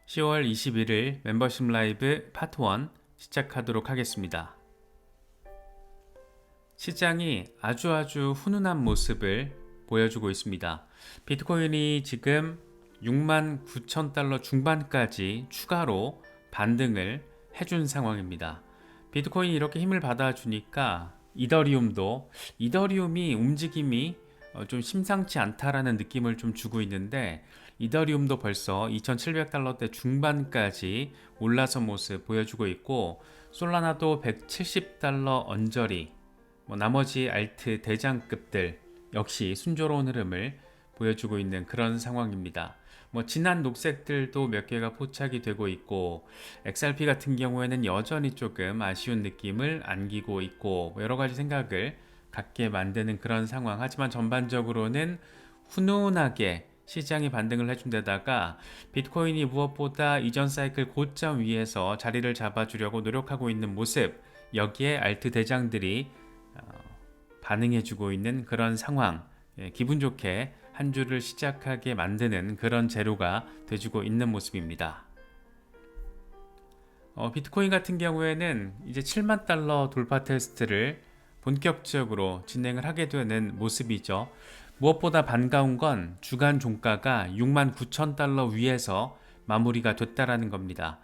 10월 21일 멤버십 라이브 파트 1 시작하도록 하겠습니다. 시장이 아주 훈훈한 모습을 보여주고 있습니다. 비트코인이 지금 69,000달러 중반까지 추가로 반등을 해준 상황입니다. 비트코인이 이렇게 힘을 받아주니까 이더리움이 움직임이 좀 심상치 않다라는 느낌을 좀 주고 있는데, 이더리움도 벌써 2,700달러대 중반까지 올라선 모습 보여주고 있고, 솔라나도 170달러 언저리, 나머지 알트 대장급들 역시 순조로운 흐름을 보여주고 있는 그런 상황입니다. 진한 녹색들도 몇 개가 포착이 되고 있고, XRP 같은 경우에는 여전히 조금 아쉬운 느낌을 안기고 있고, 여러 가지 생각을 갖게 만드는 그런 상황. 하지만 전반적으로는 훈훈하게 시장이 반등을 해준 데다가 비트코인이 무엇보다 이전 사이클 고점 위에서 자리를 잡아주려고 노력하고 있는 모습, 여기에 알트 대장들이 반응해주고 있는 그런 상황, 기분 좋게 한 주를 시작하게 만드는 그런 재료가 돼주고 있는 모습입니다. 비트코인 같은 경우에는 이제 7만 달러 돌파 테스트를 본격적으로 진행을 하게 되는 모습이죠. 무엇보다 반가운 건 주간 종가가 6만 9천 달러 위에서 마무리가 됐다라는 겁니다.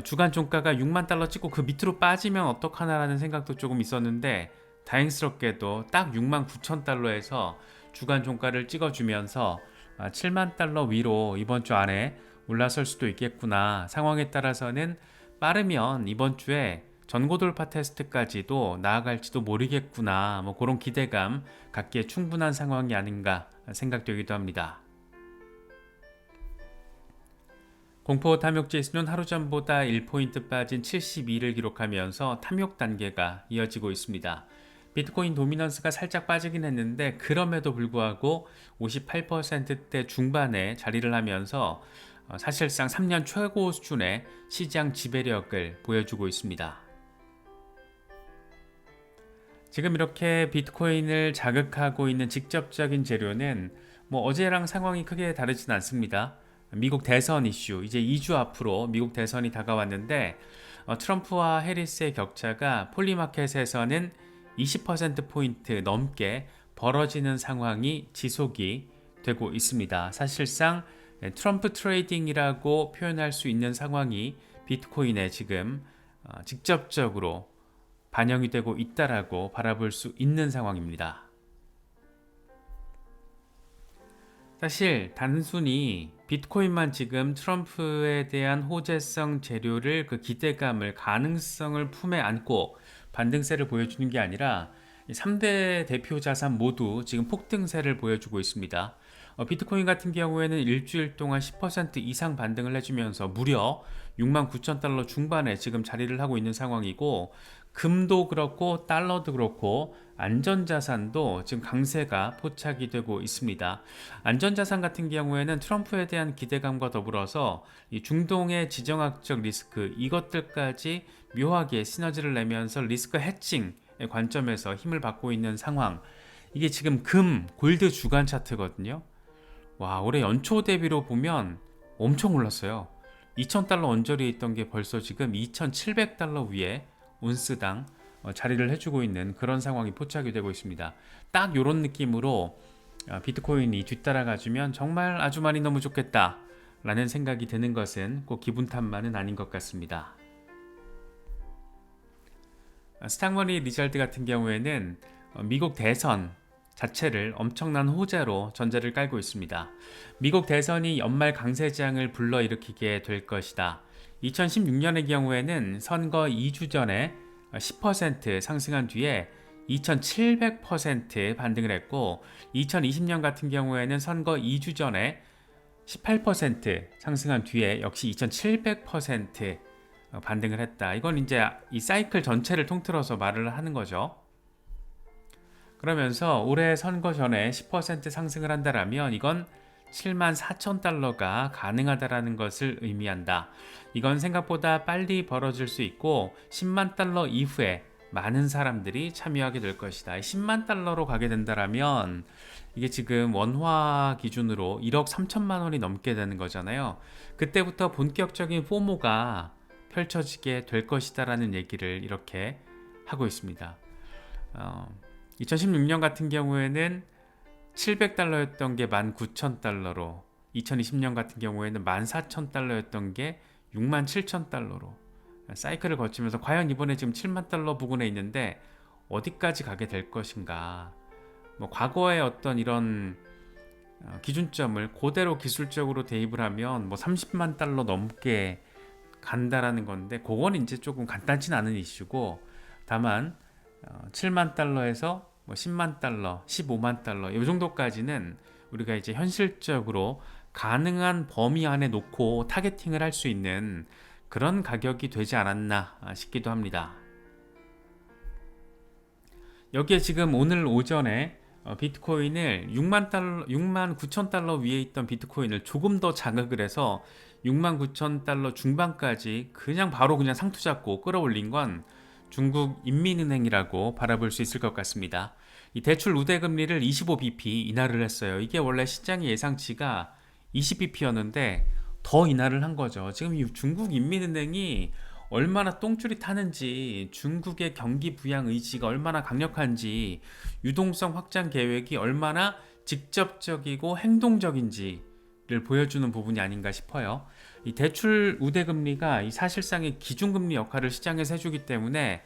주간 종가가 6만 달러 찍고 그 밑으로 빠지면 어떡하나라는 생각도 조금 있었는데, 다행스럽게도 딱 6만 9천 달러에서 주간 종가를 찍어주면서 7만 달러 위로 이번 주 안에 올라설 수도 있겠구나. 상황에 따라서는 빠르면 이번 주에 전고 돌파 테스트까지도 나아갈지도 모르겠구나. 그런 기대감 갖기에 충분한 상황이 아닌가 생각되기도 합니다. 공포 탐욕 지수는 하루 전보다 1포인트 빠진 72를 기록하면서 탐욕 단계가 이어지고 있습니다. 비트코인 도미넌스가 살짝 빠지긴 했는데, 그럼에도 불구하고 58%대 중반에 자리를 하면서 사실상 3년 최고 수준의 시장 지배력을 보여주고 있습니다. 지금 이렇게 비트코인을 자극하고 있는 직접적인 재료는 어제랑 상황이 크게 다르진 않습니다. 미국 대선 이슈, 이제 2주 앞으로 미국 대선이 다가왔는데, 트럼프와 해리스의 격차가 폴리마켓에서는 20%포인트 넘게 벌어지는 상황이 지속이 되고 있습니다. 사실상 트럼프 트레이딩이라고 표현할 수 있는 상황이 비트코인에 지금 직접적으로 반영이 되고 있다라고 바라볼 수 있는 상황입니다. 사실 단순히 비트코인만 지금 트럼프에 대한 호재성 재료를, 그 기대감을, 가능성을 품에 안고 반등세를 보여주는 게 아니라 3대 대표 자산 모두 지금 폭등세를 보여주고 있습니다. 비트코인 같은 경우에는 일주일 동안 10% 이상 반등을 해주면서 무려 6만 9천 달러 중반에 지금 자리를 하고 있는 상황이고, 금도 그렇고 달러도 그렇고 안전자산도 지금 강세가 포착이 되고 있습니다. 안전자산 같은 경우에는 트럼프에 대한 기대감과 더불어서 이 중동의 지정학적 리스크, 이것들까지 묘하게 시너지를 내면서 리스크 해칭의 관점에서 힘을 받고 있는 상황. 이게 지금 골드 주간 차트거든요. 와, 올해 연초 대비로 보면 엄청 올랐어요. 2,000달러 언저리에 있던 게 벌써 지금 2,700달러 위에 온스당 자리를 해주고 있는 그런 상황이 포착이 되고 있습니다. 딱 이런 느낌으로 비트코인이 뒤따라가주면 정말 아주 많이 너무 좋겠다 라는 생각이 드는 것은 꼭 기분 탓만은 아닌 것 같습니다. 스탁머니 리절트 같은 경우에는 미국 대선 자체를 엄청난 호재로 전제를 깔고 있습니다. 미국 대선이 연말 강세장을 불러일으키게 될 것이다. 2016년의 경우에는 선거 2주 전에 10% 상승한 뒤에 2700% 반등을 했고, 2020년 같은 경우에는 선거 2주 전에 18% 상승한 뒤에 역시 2700% 반등을 했다. 이건 이제 이 사이클 전체를 통틀어서 말을 하는 거죠. 그러면서 올해 선거 전에 10% 상승을 한다라면 이건 7만 4천 달러가 가능하다라는 것을 의미한다. 이건 생각보다 빨리 벌어질 수 있고 10만 달러 이후에 많은 사람들이 참여하게 될 것이다. 10만 달러로 가게 된다라면 이게 지금 원화 기준으로 1억 3천만 원이 넘게 되는 거잖아요. 그때부터 본격적인 포모가 펼쳐지게 될 것이다라는 얘기를 이렇게 하고 있습니다. 2016년 같은 경우에는 700달러였던 게 19,000달러로, 2020년 같은 경우에는 14,000달러였던 게 67,000달러로 사이클을 거치면서 과연 이번에 지금 7만 달러 부근에 있는데 어디까지 가게 될 것인가. 뭐 과거의 어떤 이런 기준점을 그대로 기술적으로 대입을 하면 뭐 30만 달러 넘게 간다라는 건데, 그건 이제 조금 간단치 않은 이슈고, 다만 7만 달러에서 뭐 10만 달러, 15만 달러 이 정도까지는 우리가 이제 현실적으로 가능한 범위 안에 놓고 타겟팅을 할 수 있는 그런 가격이 되지 않았나 싶기도 합니다. 여기에 지금 오늘 오전에 비트코인을 6만 달러, 6만 9천 달러 위에 있던 비트코인을 조금 더 자극을 해서 6만 9천 달러 중반까지 그냥 바로 그냥 상투 잡고 끌어올린 건 중국 인민은행이라고 바라볼 수 있을 것 같습니다. 이 대출 우대금리를 25bp 인하를 했어요. 이게 원래 시장의 예상치가 20bp였는데 더 인하를 한 거죠. 지금 이 중국 인민은행이 얼마나 똥줄이 타는지, 중국의 경기 부양 의지가 얼마나 강력한지, 유동성 확장 계획이 얼마나 직접적이고 행동적인지를 보여주는 부분이 아닌가 싶어요. 이 대출 우대금리가 이 사실상의 기준금리 역할을 시장에서 해주기 때문에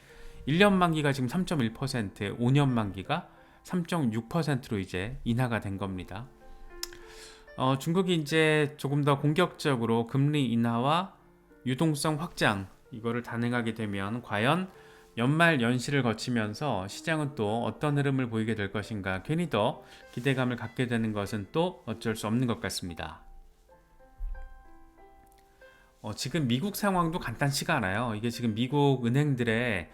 1년 만기가 지금 3.1%, 5년 만기가 3.6%로 이제 인하가 된 겁니다. 중국이 이제 조금 더 공격적으로 금리 인하와 유동성 확장 이거를 단행하게 되면 과연 연말 연시를 거치면서 시장은 또 어떤 흐름을 보이게 될 것인가, 괜히 더 기대감을 갖게 되는 것은 또 어쩔 수 없는 것 같습니다. 지금 미국 상황도 간단치가 않아요. 이게 지금 미국 은행들의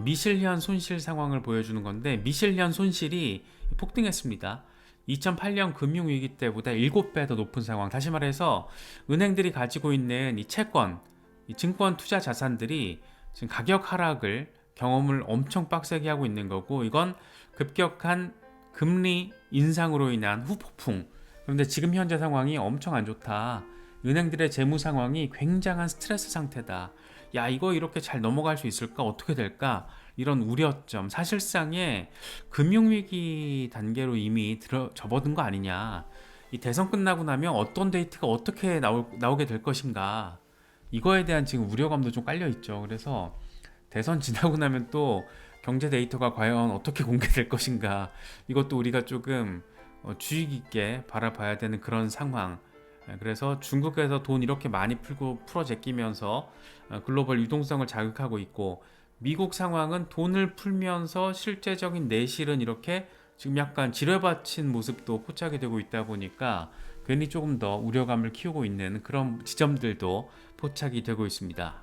미실현 손실 상황을 보여주는 건데, 미실현 손실이 폭등했습니다. 2008년 금융위기 때보다 7배 더 높은 상황. 다시 말해서 은행들이 가지고 있는 이 채권, 이 증권 투자 자산들이 지금 가격 하락을 경험을 엄청 빡세게 하고 있는 거고, 이건 급격한 금리 인상으로 인한 후폭풍. 그런데 지금 현재 상황이 엄청 안 좋다. 은행들의 재무 상황이 굉장한 스트레스 상태다. 야, 이거 이렇게 잘 넘어갈 수 있을까? 어떻게 될까? 이런 우려점. 사실상의 금융위기 단계로 이미 접어든 거 아니냐. 이 대선 끝나고 나면 어떤 데이트가 어떻게 나오게 될 것인가. 이거에 대한 지금 우려감도 좀 깔려 있죠. 그래서 대선 지나고 나면 또 경제 데이터가 과연 어떻게 공개될 것인가. 이것도 우리가 조금 주의 깊게 바라봐야 되는 그런 상황. 그래서 중국에서 돈 이렇게 많이 풀어 제끼면서 글로벌 유동성을 자극하고 있고, 미국 상황은 돈을 풀면서 실제적인 내실은 이렇게 지금 약간 지뢰받친 모습도 포착이 되고 있다 보니까 괜히 조금 더 우려감을 키우고 있는 그런 지점들도 포착이 되고 있습니다.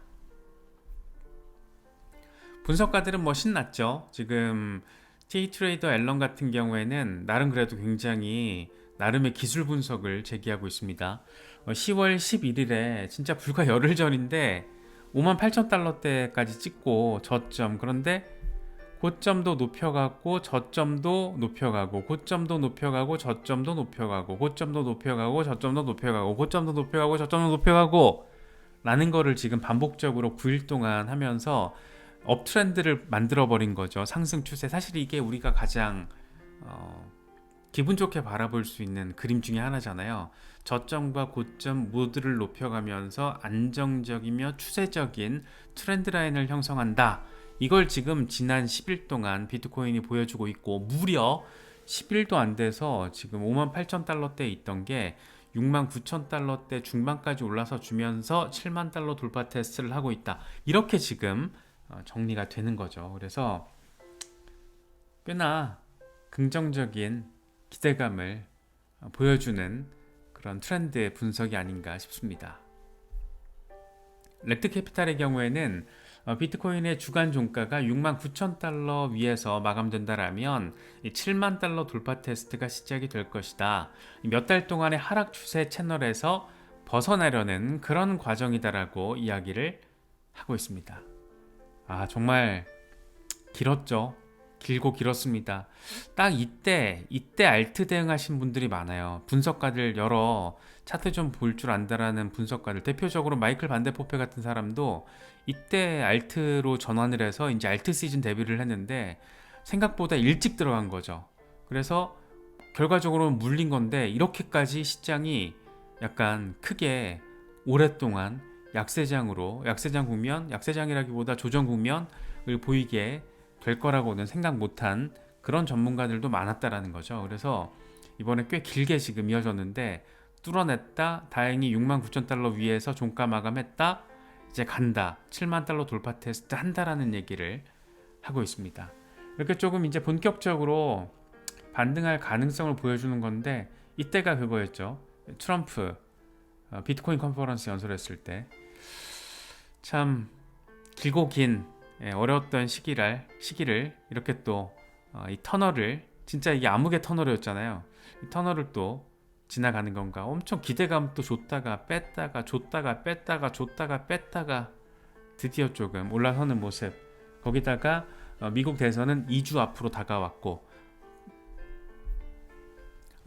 분석가들은 뭐 신났죠. 지금 T트레이더 앨런 같은 경우에는 나름 그래도 굉장히 나름의 기술 분석을 제기하고 있습니다. 10월 11일에 진짜 불과 열흘 전인데 58,000달러대까지 찍고 저점, 그런데 고점도 높여가고 저점도 높여가고 고점도 높여가고 저점도 높여가고 고점도 높여가고 저점도 높여가고 고점도 높여가고 저점도 높여가고 라는 거를 지금 반복적으로 9일 동안 하면서 업트렌드를 만들어버린 거죠. 상승 추세. 사실 이게 우리가 가장 기분 좋게 바라볼 수 있는 그림 중에 하나잖아요. 저점과 고점 모두를 높여가면서 안정적이며 추세적인 트렌드 라인을 형성한다. 이걸 지금 지난 10일 동안 비트코인이 보여주고 있고, 무려 10일도 안 돼서 지금 58,000달러대에 있던 게 69,000달러대 중반까지 올라서 주면서 7만 달러 돌파 테스트를 하고 있다. 이렇게 지금 정리가 되는 거죠. 그래서 꽤나 긍정적인 기대감을 보여주는 그런 트렌드 분석이 아닌가 싶습니다. 렉트캐피탈의 경우에는 비트코인의 주간 종가가 69,000달러 위에서 마감된다라면 7만 달러 돌파 테스트가 시작이 될 것이다. 몇 달 동안의 하락 추세 채널에서 벗어나려는 그런 과정이다라고 이야기를 하고 있습니다. 정말 길었죠. 길고 길었습니다. 딱 이때 알트 대응하신 분들이 많아요. 분석가들 여러 차트 좀 볼 줄 안다라는 분석가들, 대표적으로 마이클 반데포페 같은 사람도 이때 알트로 전환을 해서 이제 알트 시즌 데뷔를 했는데 생각보다 일찍 들어간 거죠. 그래서 결과적으로는 물린 건데 이렇게까지 시장이 약간 크게 오랫동안 약세장 국면, 약세장이라기보다 조정 국면을 보이게 될 거라고는 생각 못한 그런 전문가들도 많았다라는 거죠. 그래서 이번에 꽤 길게 지금 이어졌는데 뚫어냈다. 다행히 69,000달러 위에서 종가 마감했다. 이제 간다. 7만 달러 돌파 테스트 한다라는 얘기를 하고 있습니다. 이렇게 조금 이제 본격적으로 반등할 가능성을 보여주는 건데 이때가 그거였죠. 트럼프 비트코인 컨퍼런스 연설했을 때 참 길고 긴 어려웠던 시기를 이렇게 또 이 터널을 진짜 이게 암흑의 터널이었잖아요. 이 터널을 또 지나가는 건가 엄청 기대감 또 줬다가 뺐다가 줬다가 뺐다가 줬다가 뺐다가 드디어 조금 올라서는 모습. 거기다가 미국 대선은 2주 앞으로 다가왔고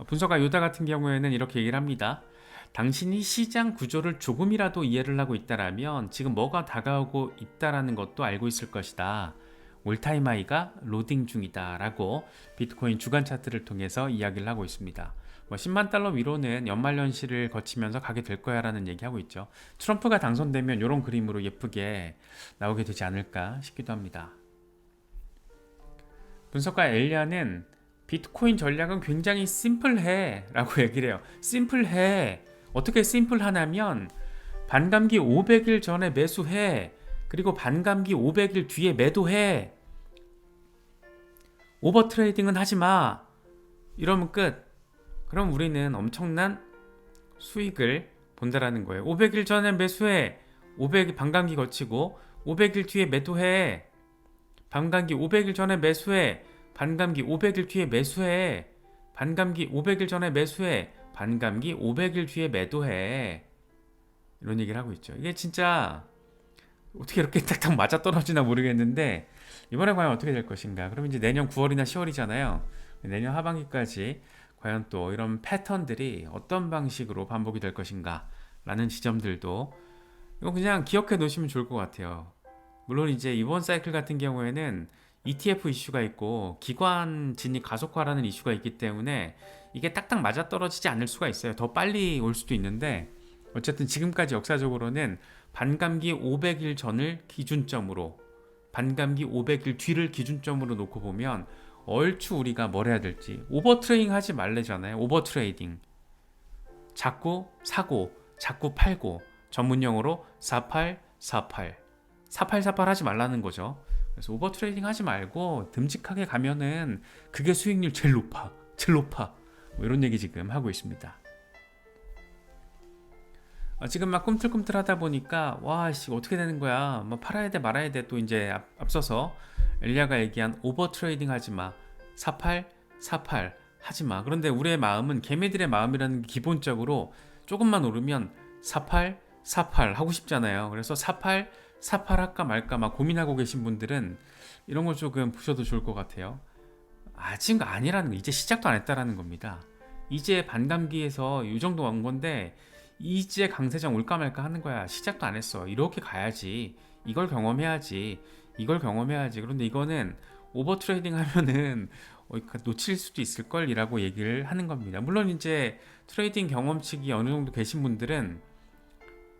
분석가 요다 같은 경우에는 이렇게 얘기를 합니다. 당신이 시장 구조를 조금이라도 이해를 하고 있다라면 지금 뭐가 다가오고 있다라는 것도 알고 있을 것이다. 올타임 하이가 로딩 중이다 라고 비트코인 주간 차트를 통해서 이야기를 하고 있습니다. 10만 달러 위로는 연말연시를 거치면서 가게 될 거야 라는 얘기하고 있죠. 트럼프가 당선되면 이런 그림으로 예쁘게 나오게 되지 않을까 싶기도 합니다. 분석가 엘리아는 비트코인 전략은 굉장히 심플해 라고 얘기를 해요. 심플해. 어떻게 심플하냐면 반감기 500일 전에 매수해. 그리고 반감기 500일 뒤에 매도해. 오버 트레이딩은 하지마. 이러면 끝. 그럼 우리는 엄청난 수익을 본다라는 거예요. 500일 전에 매수해. 500일 반감기 거치고 500일 뒤에 매도해. 반감기 500일 전에 매수해. 반감기 500일 뒤에 매수해. 반감기 500일 전에 매수해. 반감기 500일 뒤에 매도해. 이런 얘기를 하고 있죠. 이게 진짜 어떻게 이렇게 딱딱 맞아 떨어지나 모르겠는데 이번에 과연 어떻게 될 것인가. 그럼 이제 내년 9월이나 10월이잖아요. 내년 하반기까지 과연 또 이런 패턴들이 어떤 방식으로 반복이 될 것인가 라는 지점들도 이거 그냥 기억해 놓으시면 좋을 것 같아요. 물론 이제 이번 사이클 같은 경우에는 ETF 이슈가 있고 기관 진입 가속화라는 이슈가 있기 때문에 이게 딱딱 맞아떨어지지 않을 수가 있어요. 더 빨리 올 수도 있는데 어쨌든 지금까지 역사적으로는 반감기 500일 전을 기준점으로 반감기 500일 뒤를 기준점으로 놓고 보면 얼추 우리가 뭘 해야 될지 오버 트레이딩 하지 말래잖아요. 오버 트레이딩 자꾸 사고 자꾸 팔고 전문용어로 4848 4848 하지 말라는 거죠. 그래서 오버 트레이딩 하지 말고 듬직하게 가면은 그게 수익률 제일 높아 뭐 이런 얘기 지금 하고 있습니다. 지금 막 꿈틀꿈틀 하다 보니까 와씨 어떻게 되는 거야 뭐 팔아야 돼 말아야 돼. 또 이제 앞서서 엘리아가 얘기한 오버 트레이딩 하지마 4848 하지마. 그런데 우리의 마음은 개미들의 마음이라는 게 기본적으로 조금만 오르면 4848 하고 싶잖아요. 그래서 4848 할까 말까 막 고민하고 계신 분들은 이런 거 조금 보셔도 좋을 것 같아요. 아직 아니라는 거, 이제 시작도 안 했다라는 겁니다. 이제 반감기에서 이 정도 온 건데 이제 강세장 올까 말까 하는 거야. 시작도 안 했어. 이렇게 가야지. 이걸 경험해야지. 그런데 이거는 오버 트레이딩 하면은 놓칠 수도 있을 걸이라고 얘기를 하는 겁니다. 물론 이제 트레이딩 경험치기 어느 정도 계신 분들은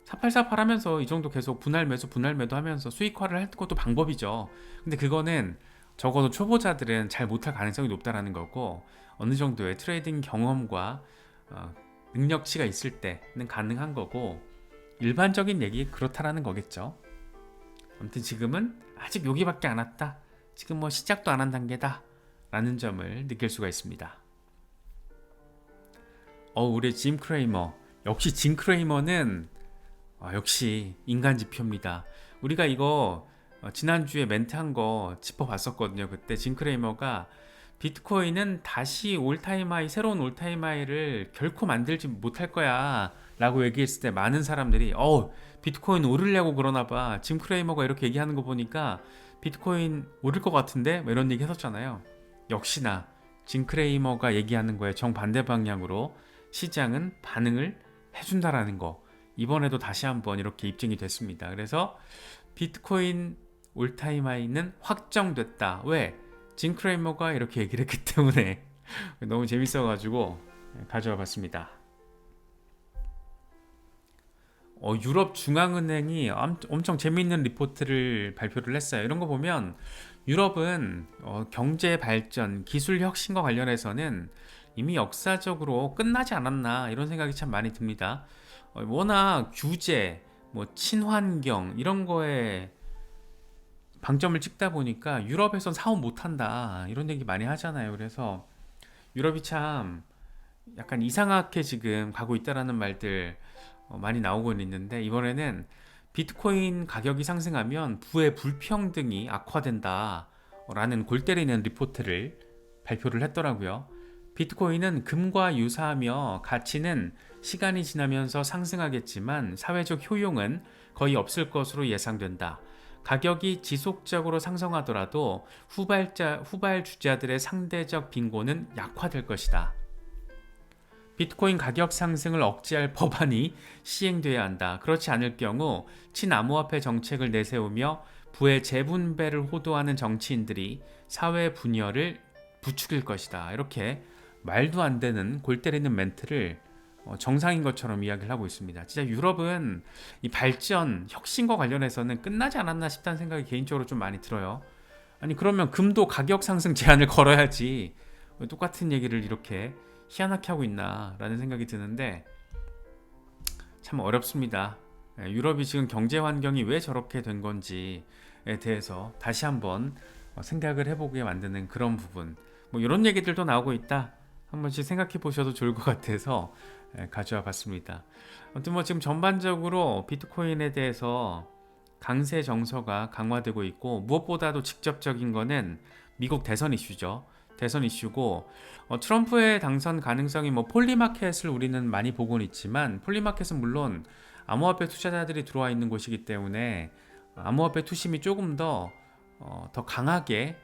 4848 하면서 이 정도 계속 분할 매도 하면서 수익화를 할 것도 방법이죠. 근데 그거는 적어도 초보자들은 잘 못할 가능성이 높다라는 거고 어느 정도의 트레이딩 경험과 능력치가 있을 때는 가능한 거고 일반적인 얘기 그렇다라는 거겠죠. 아무튼 지금은 아직 여기밖에 안 왔다. 지금 뭐 시작도 안 한 단계다 라는 점을 느낄 수가 있습니다. 우리 짐 크레이머 역시 짐 크레이머는 역시 인간 지표입니다. 우리가 이거 지난주에 멘트한 거 짚어봤었거든요. 그때 짐 크레이머가 비트코인은 다시 올타임 하이, 새로운 올타임 하이를 결코 만들지 못할 거야 라고 얘기했을 때 많은 사람들이 비트코인 오르려고 그러나 봐. 짐 크레이머가 이렇게 얘기하는 거 보니까 비트코인 오를 것 같은데 뭐 이런 얘기 했었잖아요. 역시나 진 크레이머가 얘기하는 거에 정반대 방향으로 시장은 반응을 해준다라는 거, 이번에도 다시 한번 이렇게 입증이 됐습니다. 그래서 비트코인 올타임 하이는 확정됐다. 왜? 진 크레이머가 이렇게 얘기를 했기 때문에 너무 재밌어가지고 가져와 봤습니다. 유럽 중앙은행이 엄청 재미있는 리포트를 발표를 했어요. 이런 거 보면 유럽은 경제 발전, 기술 혁신과 관련해서는 이미 역사적으로 끝나지 않았나 이런 생각이 참 많이 듭니다. 워낙 규제, 뭐 친환경 이런 거에 방점을 찍다 보니까 유럽에선 사업 못한다 이런 얘기 많이 하잖아요. 그래서 유럽이 참 약간 이상하게 지금 가고 있다라는 말들 많이 나오고 있는데, 이번에는 비트코인 가격이 상승하면 부의 불평등이 악화된다 라는 골 때리는 리포트를 발표를 했더라고요. 비트코인은 금과 유사하며 가치는 시간이 지나면서 상승하겠지만 사회적 효용은 거의 없을 것으로 예상된다. 가격이 지속적으로 상승하더라도 후발 주자들의 상대적 빈곤은 약화될 것이다. 비트코인 가격 상승을 억제할 법안이 시행돼야 한다. 그렇지 않을 경우 친암호화폐 정책을 내세우며 부의 재분배를 호도하는 정치인들이 사회 분열을 부추길 것이다. 이렇게 말도 안 되는 골 때리는 멘트를 정상인 것처럼 이야기를 하고 있습니다. 진짜 유럽은 이 발전, 혁신과 관련해서는 끝나지 않았나 싶다는 생각이 개인적으로 좀 많이 들어요. 아니 그러면 금도 가격 상승 제한을 걸어야지 왜 똑같은 얘기를 이렇게 희한하게 하고 있나 라는 생각이 드는데, 참 어렵습니다. 유럽이 지금 경제 환경이 왜 저렇게 된 건지에 대해서 다시 한번 생각을 해보게 만드는 그런 부분, 뭐 이런 얘기들도 나오고 있다, 한 번씩 생각해 보셔도 좋을 것 같아서 가져와 봤습니다. 아무튼 뭐 지금 전반적으로 비트코인에 대해서 강세 정서가 강화되고 있고, 무엇보다도 직접적인 거는 미국 대선 이슈죠. 대선 이슈고, 트럼프의 당선 가능성이 뭐 폴리마켓을 우리는 많이 보고는 있지만, 폴리마켓은 물론 암호화폐 투자자들이 들어와 있는 곳이기 때문에 암호화폐 투심이 조금 더 강하게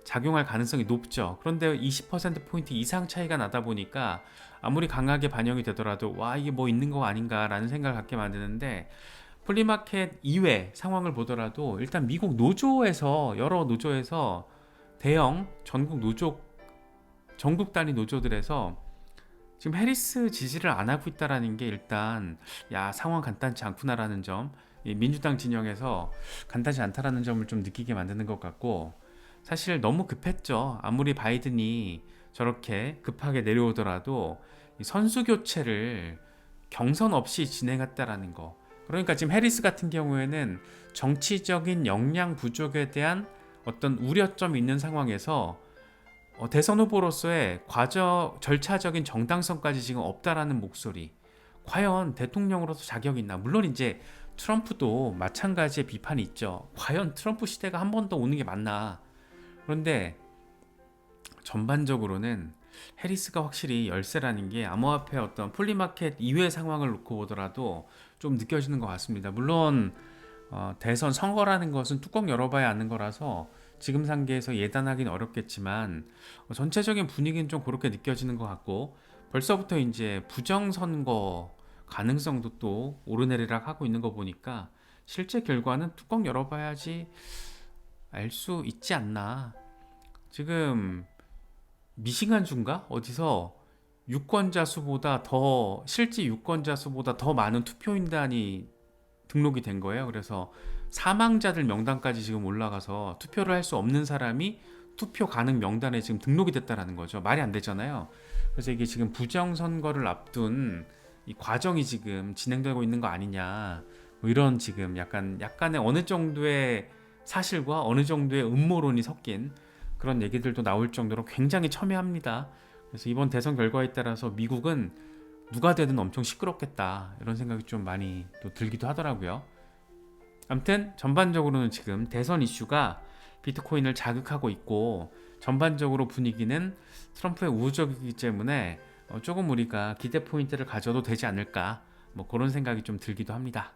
작용할 가능성이 높죠. 그런데 20%포인트 이상 차이가 나다 보니까 아무리 강하게 반영이 되더라도 와 이게 뭐 있는 거 아닌가 라는 생각을 갖게 만드는데, 폴리마켓 이외 상황을 보더라도 일단 미국 노조에서, 여러 노조에서 대형 전국 단위 노조들에서 지금 해리스 지지를 안 하고 있다라는 게 일단 상황 간단치 않구나라는 점, 민주당 진영에서 간단치 않다라는 점을 좀 느끼게 만드는 것 같고, 사실 너무 급했죠. 아무리 바이든이 저렇게 급하게 내려오더라도 선수 교체를 경선 없이 진행했다라는 거. 그러니까 지금 해리스 같은 경우에는 정치적인 역량 부족에 대한 어떤 우려점이 있는 상황에서 대선 후보로서의 절차적인 정당성까지 지금 없다라는 목소리, 과연 대통령으로서 자격이 있나? 물론 이제 트럼프도 마찬가지의 비판이 있죠. 과연 트럼프 시대가 한 번 더 오는 게 맞나? 그런데 전반적으로는 해리스가 확실히 열세라는 게 암호화폐 어떤 폴리마켓 이외의 상황을 놓고 보더라도 좀 느껴지는 것 같습니다. 물론 대선 선거라는 것은 뚜껑 열어봐야 아는 거라서 지금 단계에서 예단하기는 어렵겠지만, 전체적인 분위기는 좀 그렇게 느껴지는 것 같고, 벌써부터 이제 부정선거 가능성도 또 오르내리락 하고 있는 거 보니까 실제 결과는 뚜껑 열어봐야지 알 수 있지 않나. 지금 미시간주인가 어디서 실제 유권자 수보다 더 많은 투표인단이 등록이 된 거예요. 그래서 사망자들 명단까지 지금 올라가서 투표를 할 수 없는 사람이 투표 가능 명단에 지금 등록이 됐다라는 거죠. 말이 안 되잖아요. 그래서 이게 지금 부정선거를 앞둔 이 과정이 지금 진행되고 있는 거 아니냐, 뭐 이런 지금 약간의 어느 정도의 사실과 어느 정도의 음모론이 섞인 그런 얘기들도 나올 정도로 굉장히 첨예합니다. 그래서 이번 대선 결과에 따라서 미국은 누가 되든 엄청 시끄럽겠다 이런 생각이 좀 많이 또 들기도 하더라고요. 아무튼 전반적으로는 지금 대선 이슈가 비트코인을 자극하고 있고, 전반적으로 분위기는 트럼프의 우호적이기 때문에 조금 우리가 기대 포인트를 가져도 되지 않을까, 뭐 그런 생각이 좀 들기도 합니다.